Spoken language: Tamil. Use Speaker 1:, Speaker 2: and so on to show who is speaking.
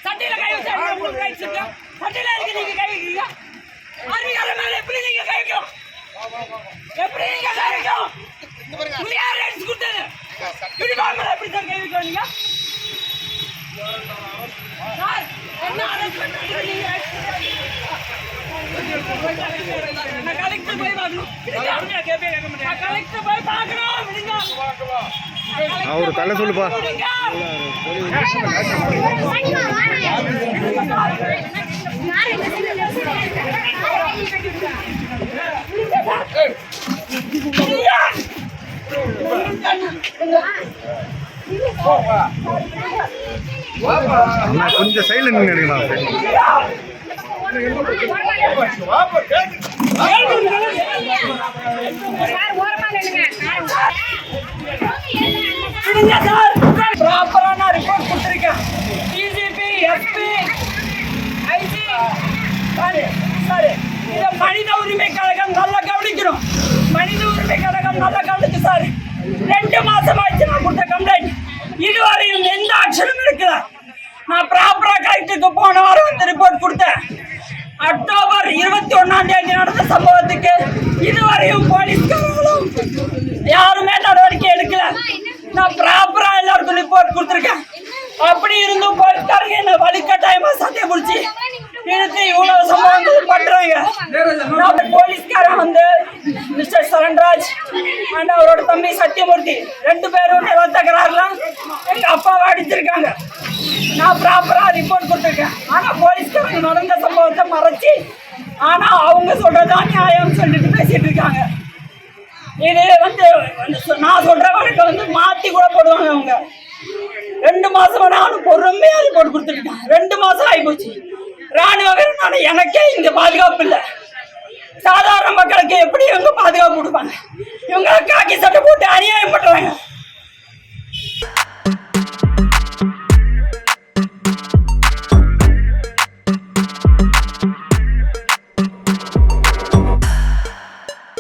Speaker 1: சட்டையில கை வச்சு சட்டையில இருக்கு நீங்க கை வைக்கிறீங்க எப்படி நீங்க கை வைக்கலாம் எப்படி நீங்க கை வைக்கலாம் யார் அடிச்சு கொடுத்தது யூனிஃபார்ம்ல எப்படி சார் கை வைக்கிறீங்க சார் என்ன அரெஸ்ட் பண்றீங்க நான் கலெக்டர் போய் பார்க்கணும் கலெக்டர் போய் பார்க்கணும் விடுங்க
Speaker 2: அவரு தலை சொல்லுப்பா கொஞ்சம் சைடுல நின்று எடுக்கலாம்
Speaker 1: ப்ராப்பரான ரிப்போர்ட் கொடுத்துருக்கேன் டிஜிபி எஸ்பி ஐஜி சார் இதை மனித உரிமை கழகம் நல்லா கவனிக்கணும் மனித உரிமை கழகம் நல்லா கவனிச்சு சார் 2 மாசம் ஆயிடுச்சு நான் கொடுத்த கம்ப்ளைண்ட் இதுவரையும் எந்த ஆக்ஷனும் எடுக்கல நான் ப்ராப்பரா கலெக்டருக்கு போன வாரம் வந்து ரிப்போர்ட் கொடுத்தேன் அக்டோபர் 21ஆம் தேதி நடந்த சம்பவத்துக்கு இதுவரையும் போலீஸ்காரங்களும் யாருமே நடவடிக்கை எடுக்கல நான் ப்ராப்பரா எல்லாருக்கும் ரிப்போர்ட் கொடுத்துருக்கேன் அப்படி இருந்தும் போலீஸ்காரங்க என்ன வலிக்கட்டாயமா சண்டை பிடிச்சி இழுத்து இவ்வளவு சம்பவங்கள் பண்றாங்க போலீஸ்காரன் வந்து மிஸ்டர் சரண்ராஜ் அண்ட் அவரோட தம்பி சத்தியமூர்த்தி 2 பேரும் நில தகராறுலாம் எங்க அப்பாவை அடிச்சிருக்காங்க நான் ப்ராப்பரா ரிப்போர்ட் கொடுத்துருக்கேன் ஆனா போலீஸ்காரங்க நடந்த சம்பவத்தை மறைச்சி ஆனா அவங்க சொல்றதான் நியாயம் சொல்லிட்டு பேசிட்டு இருக்காங்க இது வந்து நான் சொல்ற வழக்கை வந்து மாத்தி கூட போடுவாங்க அவங்க 2 மாசம் நானும் பொறுமையா ரிப்போர்ட் கொடுத்துருக்கேன் 2 மாசம் ஆகி போச்சு ராணுவ வீரனான எனக்கே இங்க பாதுகாப்பு இல்லை சாதாரண மக்களுக்கு எப்படி இவங்க பாதுகாப்பு கொடுப்பாங்க இவங்க காக்கி சட்டை போட்டு அநியாயம் பண்றாங்க